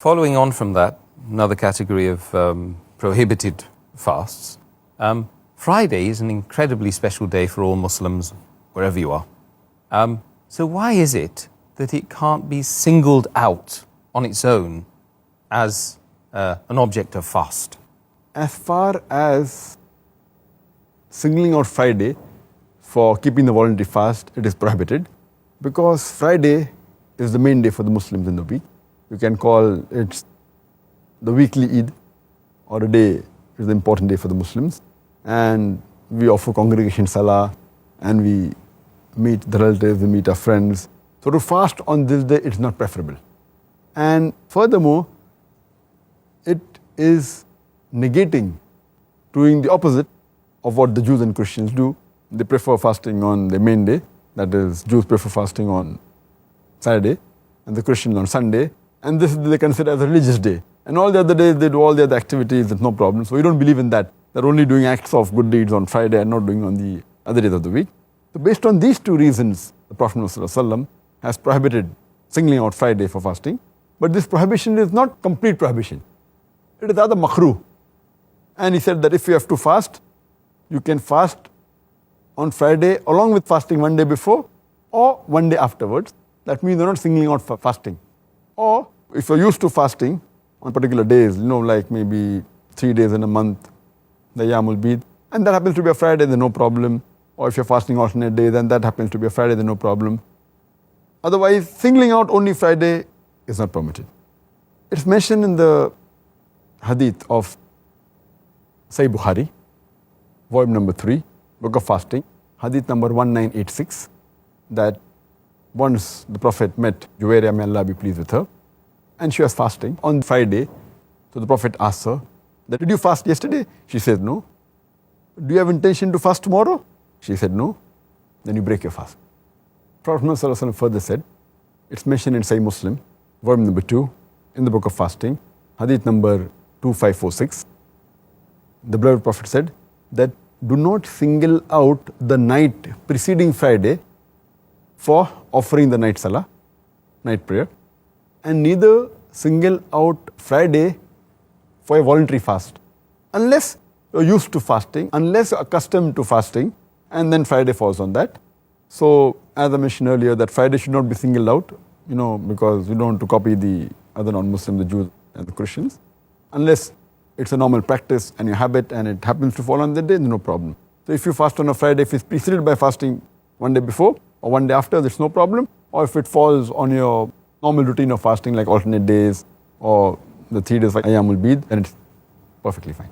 following on from that, another category of prohibited fasts, Friday is an incredibly special day for all Muslims, wherever you are. So why is it that it can't be singled out on its own as an object of fast? As far as singling out Friday for keeping the voluntary fast, it is prohibited because Friday is the main day for the Muslims in the week. You can call it the weekly Eid, or a day is the important day for the Muslims. And we offer congregation salah, and we meet the relatives, we meet our friends. So to fast on this day, it's not preferable. And furthermore, it is negating, doing the opposite of what the Jews and Christians do. They prefer fasting on the main day, that is, Jews prefer fasting on Saturday, and the Christians on Sunday, and this they consider as a religious day. And all the other days, they do all the other activities, there's no problem. So we don't believe in that. They're only doing acts of good deeds on Friday and not doing on the other days of the week. So based on these two reasons, the Prophet ﷺ has prohibited singling out Friday for fasting. But this prohibition is not complete prohibition. It is rather makruh. And he said that if you have to fast, you can fast on Friday along with fasting one day before or one day afterwards. That means you're not singling out for fasting. Or if you're used to fasting on particular days, like maybe 3 days in a month, the Yamul Bid, and that happens to be a Friday, then no problem. Or if you're fasting alternate days, then that happens to be a Friday, then no problem. Otherwise, singling out only Friday is not permitted. It's mentioned in the hadith of Sahih Bukhari, volume number 3, book of fasting, hadith number 1986, that once the Prophet met Juwairiya, may Allah be pleased with her, and she was fasting on Friday. So the Prophet asked her, did you fast yesterday? She said no. Do you have intention to fast tomorrow? She said no. Then you break your fast. Prophet ﷺ further said, it's mentioned in Sahih Muslim, volume number 2, in the book of fasting, hadith number 2546. The beloved Prophet said that do not single out the night preceding Friday for offering the night salah, night prayer, and neither single out Friday for a voluntary fast, unless you're used to fasting, unless you're accustomed to fasting, and then Friday falls on that. So, as I mentioned earlier, that Friday should not be singled out, because we don't want to copy the other non-Muslims, the Jews and the Christians. Unless it's a normal practice and your habit and it happens to fall on that day, then no problem. So if you fast on a Friday, if it's preceded by fasting one day before or one day after, there's no problem. Or if it falls on your normal routine of fasting, like alternate days or the 3 days like Ayyamul Bid, then it's perfectly fine.